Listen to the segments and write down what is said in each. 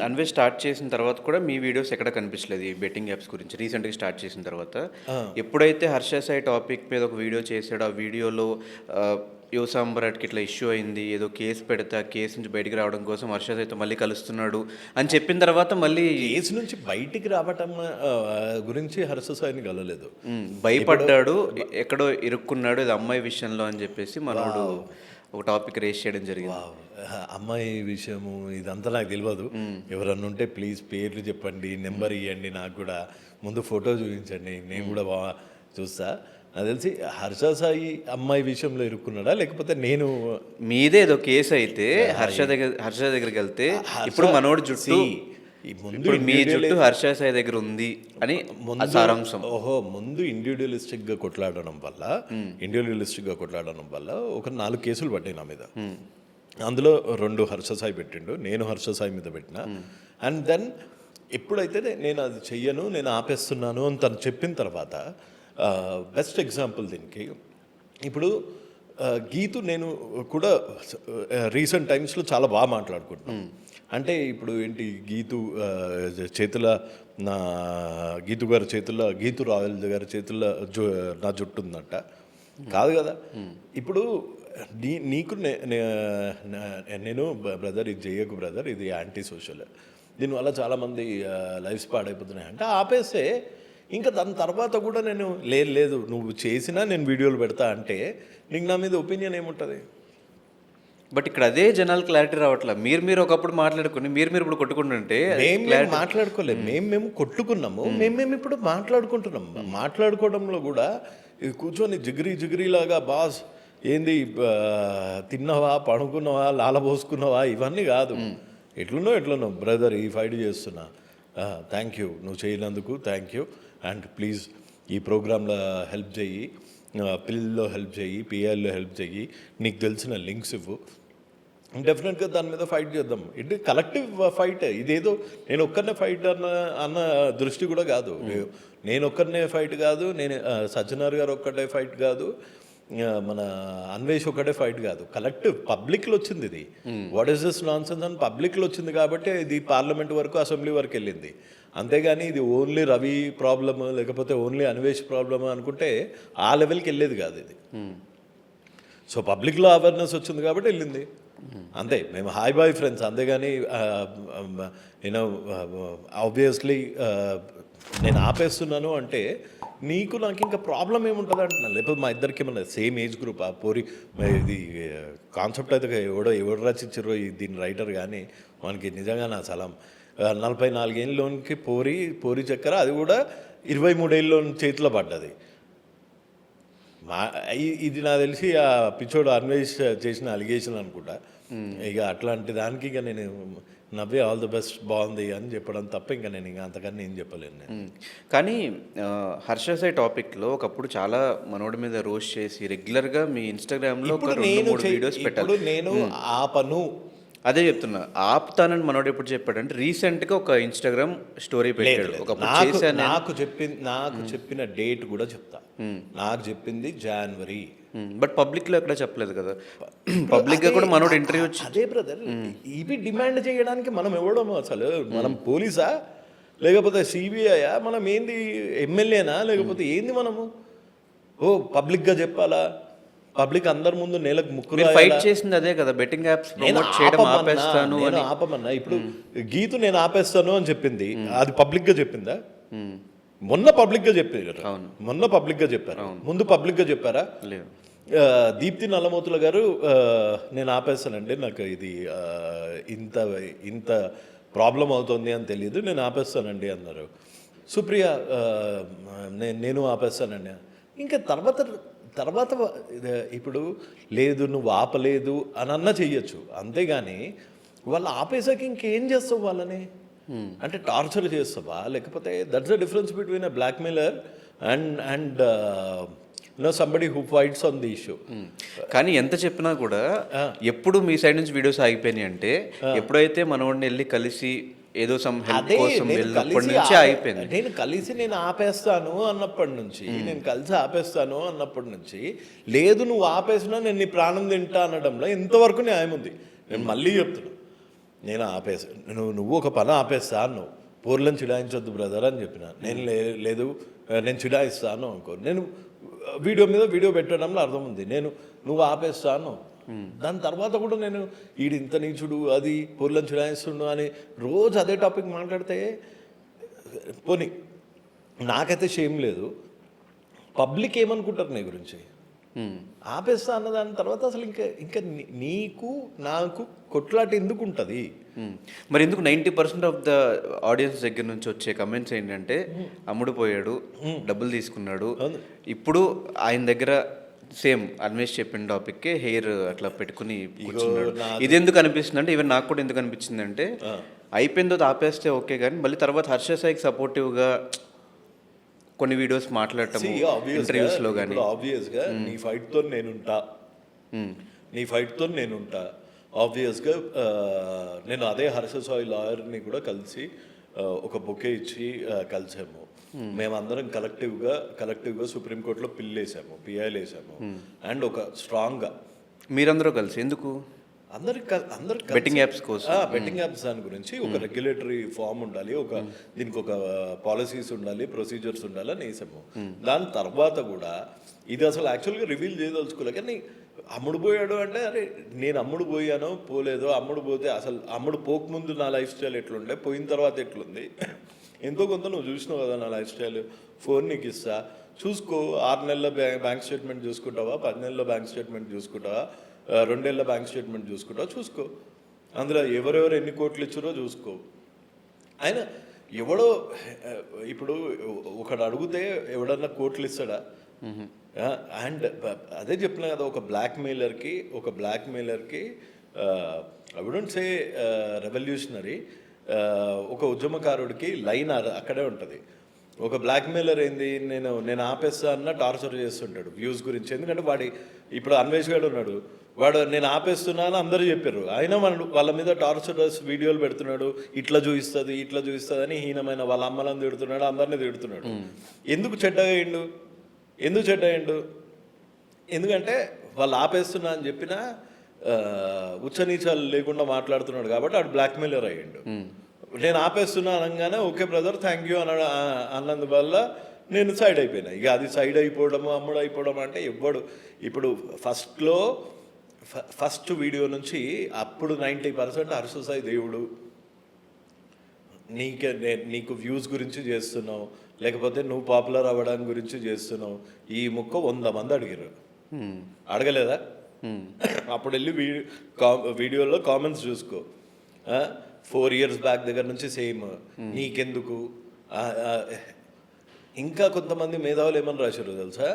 Anvesh start చేసిన తర్వాత కూడా మీ వీడియోస్ ఎక్కడ కనిపించలేదు ఈ బెట్టింగ్ యాప్స్ గురించి. రీసెంట్‌గా స్టార్ట్ చేసిన తర్వాత. ఎప్పుడైతే హర్ష సాయి టాపిక్ మీద ఒక వీడియో చేసాడో, ఆ వీడియోలో యువ సామ్రాట్‌కి ఇట్లా ఇష్యూ అయింది. ఏదో కేస్ పెడితే ఆ కేసు నుంచి బయటికి రావడం కోసం హర్ష సాయితో మళ్ళీ కలుస్తున్నాడు అని చెప్పిన తర్వాత మళ్ళీ కేసు నుంచి బయటికి రావటం గురించి హర్ష సాయిని కలవలేదు. భయపడ్డాడు. ఎక్కడో ఇరుక్కున్నాడు ఇది అమ్మాయి విషయంలో అని చెప్పేసి మనోడు ఒక టాపిక్ రేస్ చేయడం జరిగింది. అమ్మాయి విషయము ఇదంతా నాకు తెలియదు. ఎవరన్నా ఉంటే ప్లీజ్ పేర్లు చెప్పండి, నెంబర్ ఇవ్వండి, నాకు కూడా ముందు ఫోటో చూపించండి, నేను కూడా చూస్తా. నాకు తెలిసి హర్ష సాయి అమ్మాయి విషయంలో ఇరుక్కున్నాడా లేకపోతే నేను మీదే ఏదో కేసు అయితే హర్ష దగ్గరికి వెళ్తే ఇప్పుడు మనోడు జుట్టు ఇప్పుడు మీ జుట్టు హర్ష సాయి దగ్గర ఉంది అని సారాంశం. ముందు ఇండివిజువలిస్టిక్గా కొట్లాడడం వల్ల ఒక 4 కేసులు పడ్డాయి నా మీద. అందులో 2 హర్ష సాయి పెట్టిండు, నేను హర్ష సాయి మీద పెట్టిన. అండ్ దెన్ ఎప్పుడైతే నేను అది చెయ్యను, నేను ఆపేస్తున్నాను అని తను చెప్పిన తర్వాత బెస్ట్ ఎగ్జాంపుల్ దీనికి ఇప్పుడు గీతు నేను కూడా రీసెంట్ టైమ్స్లో చాలా బాగా మాట్లాడుకుంటున్నాను. అంటే ఇప్పుడు ఏంటి గీతు గారి చేతుల్లో గీతు రాయల్ గారి చేతుల్లో నా జుట్టు ఉందంట కాదు కదా. ఇప్పుడు నీకు నేను బ్రదర్ ఇది చెయ్యకు బ్రదర్, ఇది యాంటీ సోషల్, దీనివల్ల చాలామంది లైఫ్స్ పాడైపోతున్నాయి అంటే ఆపేస్తే ఇంకా దాని తర్వాత కూడా నేను లేదు నువ్వు చేసినా నేను వీడియోలు పెడతా అంటే నీకు నా మీద ఒపీనియన్ ఏముంటుంది? బట్ ఇక్కడ అదే జనాలు క్లారిటీ రావట్లే. మీరు ఒకప్పుడు మాట్లాడుకుని మీరు ఇప్పుడు కొట్టుకుంటుంటే మేము మాట్లాడుకోలేదు, మేము కొట్టుకున్నాము, మేము ఇప్పుడు మాట్లాడుకుంటున్నాము. మాట్లాడుకోవడంలో కూడా కూర్చొని జిగిరీలాగా బాస్ ఏంది తిన్నావా, పడుకున్నావా, లాలబోసుకున్నావా ఇవన్నీ కాదు. ఎట్లున్నో బ్రదర్ ఈ ఫైట్ చేస్తున్నా, థ్యాంక్ యూ నువ్వు చేయనందుకు థ్యాంక్ యూ, అండ్ ప్లీజ్ ఈ ప్రోగ్రాంలో హెల్ప్ చెయ్యి, పిల్లల్లో హెల్ప్ చెయ్యి, పిఎల్లో హెల్ప్ చెయ్యి, నీకు తెలిసిన లింక్స్ ఇవ్వు, డెఫినెట్గా దాని మీద ఫైట్ చేద్దాం. ఇది కలెక్టివ్ ఫైట్. ఇదేదో నేను ఒక్కరినే ఫైట్ అన్న దృష్టి కూడా కాదు. నేను ఒక్కరినే ఫైట్ కాదు, నేను సజ్జనార్ గారు ఒక్కటే ఫైట్ కాదు, మన అన్వేష్ ఒకటే ఫైట్ కాదు, కలెక్టివ్. పబ్లిక్లో వచ్చింది ఇది. వాట్ ఈస్ దిస్ నాన్సెన్స్ అని పబ్లిక్లో వచ్చింది కాబట్టి ఇది పార్లమెంట్ వరకు, అసెంబ్లీ వరకు వెళ్ళింది. అంతేగాని ఇది ఓన్లీ రవి ప్రాబ్లమ్ లేకపోతే ఓన్లీ అన్వేష్ ప్రాబ్లమ్ అనుకుంటే ఆ లెవెల్కి వెళ్ళేది కాదు ఇది. సో పబ్లిక్లో అవేర్నెస్ వచ్చింది కాబట్టి వెళ్ళింది అంతే. మేము హాయ్ బాయ్ ఫ్రెండ్స్, అంతేగాని నేను ఆబ్వియస్లీ నేను ఆపేస్తున్నాను అంటే నాకు ఇంకా ప్రాబ్లం ఏముంటుంది అంటున్నాను. లేకపోతే మా ఇద్దరికి ఏమన్నా సేమ్ ఏజ్ గ్రూప్ ఆ పోరి ఇది కాన్సెప్ట్ అయితే ఎవడు రచించారో దీని రైటర్ కానీ మనకి నిజంగా నా సలాం. 44 ఏళ్ళలోనికి పోరి చక్కెర, అది కూడా 23 ఏళ్ళలో చేతిలో పడ్డది. ఇది నాకు తెలిసి ఆ పిచ్చోడు అన్వేష్ చేసిన అలిగేషన్ అనుకుంటా. ఇక అట్లాంటి దానికి ఇక నేను నవ్వే ఆల్ ది బెస్ట్ బాగుంది అని చెప్పడం తప్ప ఇంకా నేను ఇంకా అంతకన్నా ఏం చెప్పలేను నేను. కానీ హర్ష సాయి టాపిక్లో ఒకప్పుడు చాలా మనోడి మీద రోస్ట్ చేసి రెగ్యులర్గా మీ ఇన్స్టాగ్రామ్లో ఒక 2-3 వీడియోస్ పెట్టాలి. నేను ఆపను అదే చెప్తున్నా, ఆపుతానని మనోడు ఎప్పుడు చెప్పాడు అంటే రీసెంట్గా ఒక ఇన్స్టాగ్రామ్ స్టోరీ పెట్టాడు. నాకు చెప్పిన డేట్ కూడా చెప్తా. నాకు చెప్పింది జనవరి. బట్ పబ్లిక్లో ఎక్కడ చెప్పలేదు కదా. పబ్లిక్గా కూడా మనోడు ఇంటర్వ్యూ వచ్చి అదే బ్రదర్ ఇవి డిమాండ్ చేయడానికి మనం ఎవడము? అసలు మనం పోలీసా లేకపోతే సిబిఐయా? మనం ఏంది ఎమ్మెల్యేనా లేకపోతే ఏంది? మనము పబ్లిక్గా చెప్పాలా? పబ్లిక్ అందరి ముందు నేలకు ముక్కులు ఫైట్ చేసింది అదే కదా, బెట్టింగ్ యాప్స్ ప్రమోట్ చేయడం ఆపేస్తాను అని. ఆపమన్నా ఇప్పుడు గీతు నేను ఆపేస్తాను అని చెప్పింది, అది పబ్లిక్గా చెప్పిందా? మొన్న పబ్లిక్గా చెప్పారు, మొన్న పబ్లిక్గా చెప్పారు, ముందు పబ్లిక్గా చెప్పారా? దీప్తి నల్లమోతుల గారు నేను ఆపేస్తానండి, నాకు ఇది ఇంత ప్రాబ్లం అవుతుంది అని తెలియదు, నేను ఆపేస్తానండి అన్నారు. సుప్రియ నేను ఆపేస్తానండి. ఇంకా తర్వాత ఇప్పుడు లేదు నువ్వు ఆపలేదు అని అన్నా చెయ్యొచ్చు, అంతేగాని వాళ్ళు ఆపేసాక ఇంకేం చేస్తావు వాళ్ళని? అంటే టార్చర్ చేస్తావా? లేకపోతే that's the difference between a blackmailer and somebody who fights on the issue. కానీ ఎంత చెప్పినా కూడా ఎప్పుడు మీ సైడ్ నుంచి వీడియోస్ ఆగిపోయినాయి అంటే ఎప్పుడైతే మనోడిని వెళ్ళి కలిసి ఏదో నేను కలిసి నేను ఆపేస్తాను అన్నప్పటి నుంచి, నేను కలిసి ఆపేస్తాను అన్నప్పటి నుంచి, లేదు నువ్వు ఆపేసినా నేను నీ ప్రాణం తింటా అనడంలో ఇంతవరకు న్యాయం ఉంది. నేను మళ్ళీ చెప్తున్నా, నేను ఆపేసా, నువ్వు ఒక పని ఆపేస్తా అన్నావు, పోర్లను చిడాయించొద్దు బ్రదర్ అని చెప్పిన. నేను లేదు నేను చిడాయిస్తాను అనుకో, నేను వీడియో మీద వీడియో పెట్టడంలో అర్థం ఉంది, నువ్వు ఆపేస్తాను. దాని తర్వాత కూడా నేను ఈడు ఇంత నీచుడు, అది పోర్లను చిడాయిస్తుండు అని రోజు అదే టాపిక్ మాట్లాడితే పోనీ నాకైతే షేమ్ లేదు, పబ్లిక్ ఏమనుకుంటారు నీ గురించి. ఆపేస్తా అన్న దాని తర్వాత అసలు ఇంకా నీకు నాకు కొట్లాట ఎందుకు ఉంటుంది? మరి ఎందుకు 90% ఆఫ్ ద ఆడియన్స్ దగ్గర నుంచి వచ్చే కమెంట్స్ ఏంటంటే అమ్ముడుపోయాడు, డబ్బులు తీసుకున్నాడు, ఇప్పుడు ఆయన దగ్గర సేమ్ అన్వేష్ చెప్పిన టాపిక్కే హెయిర్ అట్లా పెట్టుకుని కూర్చున్నాడు. ఇది ఎందుకు అనిపిస్తుంది అంటే, ఈవెన్ నాకు కూడా ఎందుకు అనిపించింది అంటే, అయిపోయిందో ఆపేస్తే ఓకే, కానీ మళ్ళీ తర్వాత హర్ష సాయికి సపోర్టివ్గా కొన్ని వీడియోస్ మాట్లాడటం ఇంటర్వ్యూస్లో కానీ. ఆబ్వియస్గా నీ ఫైట్తో నేనుంటా ఆబ్వియస్గా. నేను అదే హర్ష సాయి లాయర్ని కూడా కలిసి ఒక బొకే ఇచ్చి కలిసాము. మేమందరం కలెక్టివ్గా సుప్రీంకోర్టులో పిల్లేసాము, పిఐలు వేసాము. అండ్ ఒక స్ట్రాంగ్గా మీరందరూ కలిసి ఎందుకు అందరు బెట్టింగ్ యాప్స్ కోసం, బెట్టింగ్ యాప్స్ దాని గురించి ఒక రెగ్యులేటరీ ఫామ్ ఉండాలి, దీనికి ఒక పాలసీస్ ఉండాలి, ప్రొసీజర్స్ ఉండాలి అని వేసాము. దాని తర్వాత కూడా ఇది అసలు యాక్చువల్గా రివీల్ చేయదలుచుకోలే, కానీ అమ్ముడు పోయాడు అంటే, అరే నేను అమ్ముడు పోయానో పోలేదో, అమ్ముడు పోతే అసలు అమ్ముడు పోకముందు నా లైఫ్ స్టైల్ ఎట్లుండే, పోయిన తర్వాత ఎట్లుంది, ఎంతో కొంత నువ్వు చూసినావు కదా నా లైఫ్ స్టైల్. ఫోన్ నీకు ఇస్తా చూసుకో, 6 నెలల బ్యాంక్ స్టేట్మెంట్ చూసుకుంటావా, 10 నెలల బ్యాంక్ స్టేట్మెంట్ చూసుకుంటావా, 2 ఏళ్ళ బ్యాంక్ స్టేట్మెంట్ చూసుకుంటావా, చూసుకో. అందులో ఎవరెవరు ఎన్ని కోట్లు ఇచ్చారో చూసుకో. ఆయన ఎవడో ఇప్పుడు ఒకడు అడిగితే ఎవడన్నా కోట్లు ఇస్తాడా? అండ్ అదే చెప్పిన కదా, ఒక బ్లాక్ మెయిలర్కి ఐ వుడెంట్ సే రెవల్యూషనరీ, ఒక ఉద్యమకారుడికి లైన్ అక్కడే ఉంటుంది. ఒక బ్లాక్మెయిలర్ ఏంది, నేను ఆపేస్తా అన్న టార్చర్ చేస్తుంటాడు వ్యూస్ గురించి. ఎందుకంటే ఇప్పుడు అన్వేష్ గారు ఉన్నాడు, వాడు నేను ఆపేస్తున్నా అని అందరూ చెప్పారు, అయినా వాళ్ళ మీద టార్చరస్ వీడియోలు పెడుతున్నాడు, ఇట్లా చూపిస్తుంది అని హీనమైన వాళ్ళ అమ్మలను తిడుతున్నాడు, అందరినీ తిడుతున్నాడు. ఎందుకు చెడ్డ అయ్యిండు? ఎందుకంటే వాళ్ళు ఆపేస్తున్నా అని చెప్పిన ఉచ్చనీచాలు లేకుండా మాట్లాడుతున్నాడు కాబట్టి వాడు బ్లాక్మెయిలర్ అయ్యిండు. నేను ఆపేస్తున్నా అనగానే ఓకే బ్రదర్ థ్యాంక్ యూ అన్నందువల్ల నేను సైడ్ అయిపోయినా. ఇక అది సైడ్ అయిపోవడము, అమ్ముడు అయిపోవడం అంటే ఇప్పుడు ఫస్ట్ వీడియో నుంచి అప్పుడు 90% హర్ష సాయి దేవుడు, నీకు వ్యూస్ గురించి చేస్తున్నావు, లేకపోతే నువ్వు పాపులర్ అవ్వడానికి గురించి చేస్తున్నావు, ఈ ముక్క 100 మంది అడిగారు. అడగలేదా? అప్పుడు వెళ్ళి వీడియోలో కామెంట్స్ చూసుకో. 4 years బ్యాక్ దగ్గర నుంచి సేమ్, నీకెందుకు. ఇంకా కొంతమంది మేధావులు ఏమని రాశారు తెలుసా,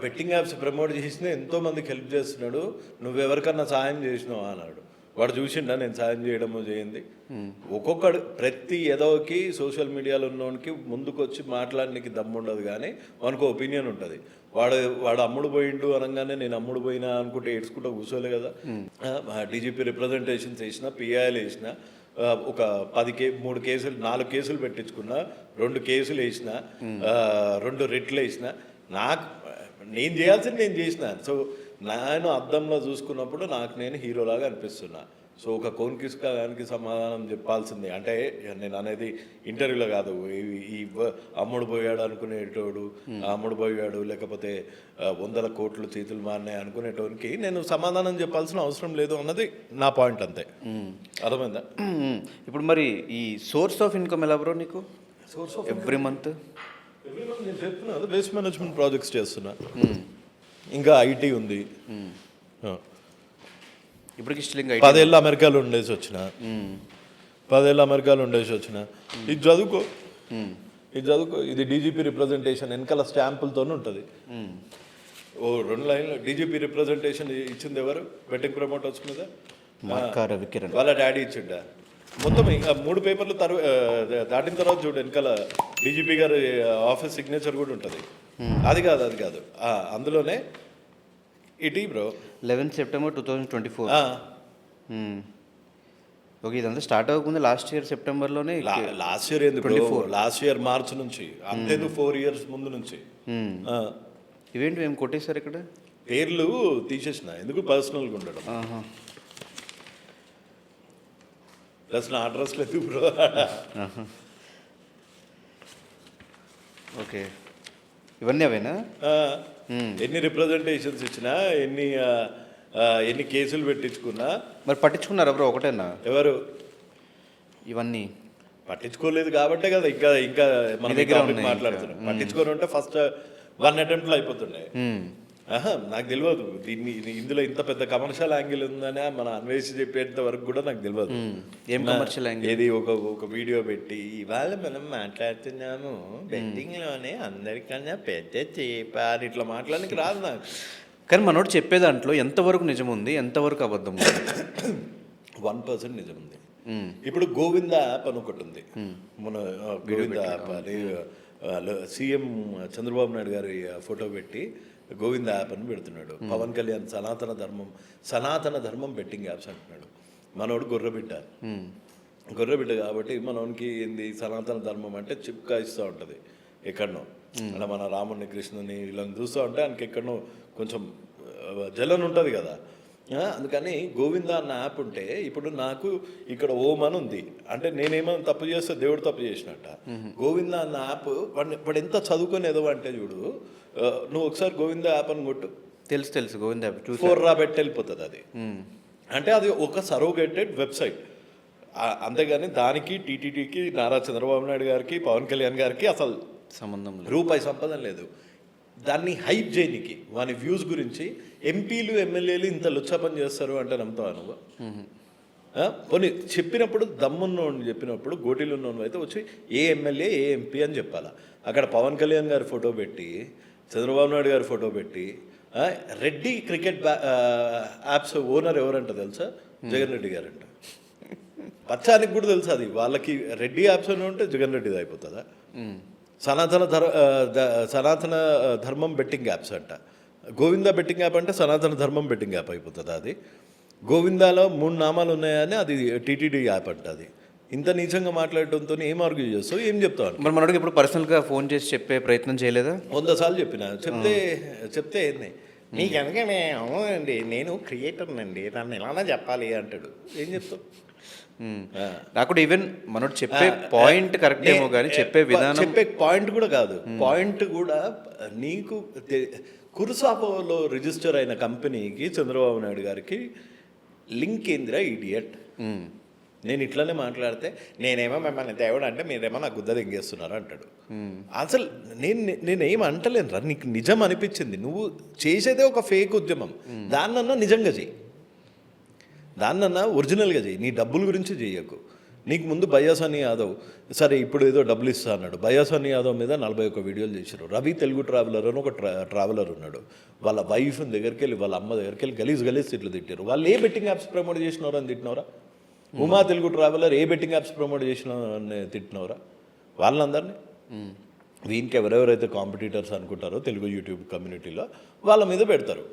బెట్టింగ్ యాప్స్ ప్రమోట్ చేసిన ఎంతోమందికి హెల్ప్ చేస్తున్నాడు, నువ్వెవరికన్నా సాయం చేసినావా అన్నాడు. వాడు చూసిండా నేను సాయం చేయడము చేయింది? ఒక్కొక్కడు ప్రతి ఎదవకి సోషల్ మీడియాలో ఉన్నోనికి ముందుకు వచ్చి మాట్లాడడానికి దమ్ము ఉండదు, కానీ మనకు ఒపీనియన్ ఉంటుంది. వాడు అమ్ముడు పోయిండు అనగానే నేను అమ్ముడు పోయినా అనుకుంటే ఏడ్చుకుంటూ కూర్చోలే కదా. డీజీపీ రిప్రజెంటేషన్స్ వేసిన, పిఐలు వేసిన, ఒక 4 కేసులు పెట్టించుకున్నా, 2 కేసులు వేసిన, 2 రిట్లు వేసిన. నేను చేయాల్సింది నేను చేసిన. సో నేను అద్దంలో చూసుకున్నప్పుడు నాకు నేను హీరోలాగా అనిపిస్తున్నా. సో ఒక కోన్కిస్కానికి సమాధానం చెప్పాల్సిందే. అంటే నేను అనేది ఇంటర్వ్యూలో కాదు, ఈ అమ్ముడు పోయాడు అనుకునేటోడు, అమ్ముడు పోయాడు లేకపోతే 100 కోట్లు చేతులు మారినాయి అనుకునేటోనికి నేను సమాధానం చెప్పాల్సిన అవసరం లేదు అన్నది నా పాయింట్, అంతే. అర్థమైందా? ఇప్పుడు మరి ఈ సోర్స్ ఆఫ్ ఇన్కమ్ ఎలా బ్రో నీకు? సోర్స్ ఆఫ్ ఎవ్రీ మంత్ నేను చెప్తున్నా, వేస్ట్ మేనేజ్మెంట్ ప్రాజెక్ట్స్ చేస్తున్నా, ఇంకా ఐటీ ఉంది. ఇప్పటికి స్టిల్ 10 ఏళ్ళు అమెరికాలో ఉండేసి వచ్చిన, 10 ఏళ్ళు అమెరికాలో ఉండేసి వచ్చిన. ఇది చదువుకో, ఇది డీజీపీ రిప్రజెంటేషన్ వెనకాల స్టాంపులతోనే ఉంటుంది. 2 లైన్లు డీజీపీ రిప్రజెంటేషన్ ఇచ్చింది ఎవరు? బెట్టింగ్ ప్రమోటర్స్ మీద వాళ్ళ డాడీ ఇచ్చిండా. మొత్తం ఇంకా 3 పేపర్లు దాటిన తర్వాత చూడు వెనకాల డీజీపీ గారి ఆఫీస్ సిగ్నేచర్ కూడా ఉంటుంది. అది కాదు అందులోనే ఇటీ బ్రో. 11 September 2024. ఓకే, ఇదంతా స్టార్ట్ అవ్వకుండా లాస్ట్ ఇయర్ సెప్టెంబర్లోనే. లాస్ట్ ఇయర్ ఎందుకు? 24 లాస్ట్ ఇయర్ మార్చ్ నుంచి, అంతేందుకు 4 years ముందు నుంచి. ఇవేంటి మేము కొట్టేశారు ఇక్కడ, పేర్లు తీసేసిన ఎందుకు పర్సనల్గా ఉండడం. ప్లస్ నా అడ్రస్ లేదు బ్రో. ఓకే, ఇవన్నీ అవేనా? ఎన్ని రిప్రజెంటేషన్స్ ఇచ్చినా, ఎన్ని కేసులు పెట్టించుకున్నా. మరి పట్టించుకున్నారా బ్రో? ఒకటేనా? ఎవరు ఇవన్నీ పట్టించుకోలేదు కాబట్టే కదా ఇంకా ఇంకా మన దగ్గర మాట్లాడుతున్నాం. పట్టించుకొని ఉంటే ఫస్ట్ 1 అటెంప్ట్లో అయిపోతుండే. నాకు తెలియదు ఇందులో ఇంత పెద్ద కమర్షియల్ యాంగిల్ ఉందని మన అన్వేషి చెప్పేంత వరకు కూడా నాకు తెలియదు. ఏం కమర్షియల్ యాంగిల్? ఏది ఒక వీడియో పెట్టి ఇవాళ మనం మాట్లాడుతున్నాము బెట్టింగ్లోనే అందరికన్నా పెద్ద చేప అని ఇట్లా మాట్లాడడానికి రాదు నాకు. కానీ మనోడు చెప్పే దాంట్లో ఎంతవరకు నిజం ఉంది, ఎంతవరకు అబద్ధం ఉంది? 1% నిజం ఉంది. ఇప్పుడు గోవింద యాప్ అని ఒకటి ఉంది. మన గోవింద యాప్ అని సీఎం చంద్రబాబు నాయుడు గారి ఫోటో పెట్టి గోవింద యాప్ అని పెడుతున్నాడు. పవన్ కళ్యాణ్ సనాతన ధర్మం బెట్టింగ్ యాప్స్ అంటున్నాడు. మనోడు గొర్రెబిడ్డ కాబట్టి మనోనికి ఏంది సనాతన ధర్మం అంటే చిప్కా ఇస్తూ ఉంటుంది ఎక్కడనో. అలా మన రాముడిని కృష్ణుని వీళ్ళని చూస్తూ ఉంటే ఆయనకి ఎక్కడనో కొంచెం జలన్ ఉంటుంది కదా. అందుకని గోవింద అన్న యాప్ ఉంటే ఇప్పుడు నాకు ఇక్కడ ఓం అని ఉంది అంటే నేనేమైనా తప్పు చేస్తే దేవుడు తప్పు చేసినట్ట. గోవింద అన్న యాప్ వాడు ఎంత చదువుకొని ఏదో అంటే చూడు, నువ్వు ఒకసారి గోవింద యాప్ అని కొట్టు, తెలుసు గోవింద యాప్ 4 రాబెట్టి వెళ్ళిపోతుంది అది. అంటే అది ఒక సర్వగేటెడ్ వెబ్సైట్. అంతేగాని దానికి టీటీడీకి నారా చంద్రబాబు నాయుడు గారికి పవన్ కళ్యాణ్ గారికి అసలు సంబంధం లేదు, రూపాయి సంపాదన లేదు. దాన్ని హైప్ చేయనికి వాని వ్యూస్ గురించి ఎంపీలు ఎమ్మెల్యేలు ఇంత లుచ్చా పని చేస్తారు అంటే నమ్ముతావా నువ్వు? పోనీ చెప్పినప్పుడు దమ్మున్నోడిని చెప్పినప్పుడు గోటీలు ఉన్నోడు అయితే వచ్చి ఏ ఎమ్మెల్యే ఏ ఎంపీ అని చెప్పాలా. అక్కడ పవన్ కళ్యాణ్ గారి ఫోటో పెట్టి చంద్రబాబు నాయుడు గారి ఫోటో పెట్టి రెడ్డి క్రికెట్ యాప్స్ ఓనర్ ఎవరంట తెలుసా? జగన్ రెడ్డి గారంట. పచ్చానికి కూడా తెలుసు అది. వాళ్ళకి రెడ్డి యాప్స్ అని ఉంటే జగన్ రెడ్డిది అయిపోతుందా? సనాతన ధర్మం బెట్టింగ్ యాప్స్ అంట. గోవింద బెట్టింగ్ యాప్ అంటే సనాతన ధర్మం బెట్టింగ్ యాప్ అయిపోతుంది అది. గోవిందాలో 3 నామాలు ఉన్నాయని అది టీటీడీ యాప్ అంట. అది ఇంత నీచంగా మాట్లాడటంతో ఏం ఆర్గ్యూ చేస్తావు, ఏం చెప్తావు? మరి మనోడికి ఇప్పుడు పర్సనల్గా ఫోన్ చేసి చెప్పే ప్రయత్నం చేయలేదా? 100 సార్లు చెప్పిన చెప్తే ఏంది నీకు ఎందుకనే అవునండి నేను క్రియేటర్నండి నన్ను ఎలానా చెప్పాలి అంటాడు. ఏం చెప్తావు? నాకు కూడా ఈవెన్ మనోడు చెప్పే పాయింట్ కరెక్ట్ ఏమో కానీ చెప్పే విధానం, చెప్పే పాయింట్ కూడా కాదు. పాయింట్ కూడా నీకు కురుసాపోలో రిజిస్టర్ అయిన కంపెనీకి చంద్రబాబు నాయుడు గారికి లింక్ ఏందిరా ఇడియట్. నేను ఇట్లనే మాట్లాడితే నేనేమో మిమ్మల్ని దేవుడు అంటే మీరేమో నాకు గుద్ద దింగేస్తున్నారు అంటాడు. అసలు నేనేం అంటలేనురా, నీకు నిజం అనిపించింది, నువ్వు చేసేదే ఒక ఫేక్ ఉద్యమం, దాన్నన్నా నిజంగా చెయ్యి, దాన్నన్నా ఒరిజినల్గా చెయ్యి, నీ డబ్బుల గురించి చెయ్యకు. నీకు ముందు బయాసాని యాదవ్ సరే ఇప్పుడు ఏదో డబ్బులు ఇస్తా అన్నాడు. బయాసాని యాదవ్ మీద 41 వీడియోలు చేశారు. రవి తెలుగు ట్రావెలర్ అని ఒక ట్రావెలర్ ఉన్నాడు. వాళ్ళ వైఫ్ దగ్గరికి వెళ్ళి వాళ్ళ అమ్మ దగ్గరికి వెళ్ళి గలీజ్ తిట్లు తిట్టారు. వాళ్ళు ఏ బెట్టింగ్ యాప్స్ ప్రమోట్ చేసినారు అని తిట్టినవరా? ఉమా తెలుగు ట్రావెలర్ ఏ బెట్టింగ్ యాప్స్ ప్రమోట్ చేసినారని తిట్టినవరా? వాళ్ళందరినీ దీనికి ఎవరెవరైతే కాంపిటీటర్స్ అనుకుంటారో తెలుగు యూట్యూబ్ కమ్యూనిటీలో వాళ్ళ మీద పెడతారు.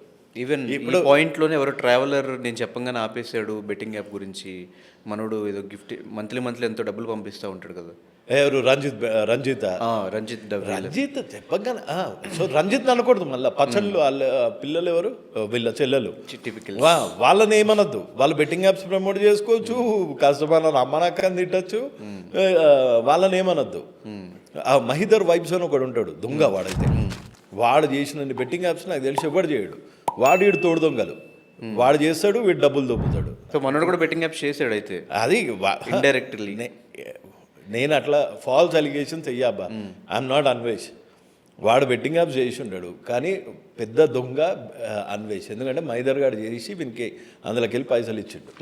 ఈవెన్ ఇప్పుడు పాయింట్లోనే ఎవరో ట్రావెలర్ నేను చెప్పంగానే ఆపేసాడు బెట్టింగ్ యాప్ గురించి. మనోడు ఏదో గిఫ్ట్ మంత్లీ ఎంతో డబ్బులు పంపిస్తూ ఉంటాడు కదా. ఎవరు? రంజిత్ చెప్పగానే సో రంజిత్ అనకూడదు. మళ్ళీ పచ్చళ్ళు వాళ్ళ పిల్లలు ఎవరు? వీళ్ళ చెల్లెలు వాళ్ళని ఏమనొద్దు. వాళ్ళు బెట్టింగ్ యాప్స్ ప్రమోట్ చేసుకోవచ్చు, కష్టపడిన అమ్మనక్కని తిట్టచ్చు, వాళ్ళని ఏమనొద్దు. మహిదర్ వైబ్స్ అని ఒకడు ఉంటాడు దొంగ. వాడైతే వాడు చేసిన బెట్టింగ్ యాప్స్ నాకు తెలిసి ఎవడు చేయడు. వీడు తోడు దొంగలు, వాడు చేస్తాడు, వీడు డబ్బులు దొబ్బుతాడు. సో మనోడు కూడా బెట్టింగ్ యాప్ చేసాడు అయితే. అది ఇండైరెక్ట్లీ నేను అట్లా ఫాల్స్ అలిగేషన్స్ చెయ్యబ్బా. I'm not Anvesh. వాడు బెట్టింగ్ యాప్స్ చేసి ఉన్నాడు కానీ పెద్ద దొంగ అన్వేష్. ఎందుకంటే మైదర్ గాడు చేసి వీనికి అందులోకి వెళ్ళి పైసలు ఇచ్చిండు.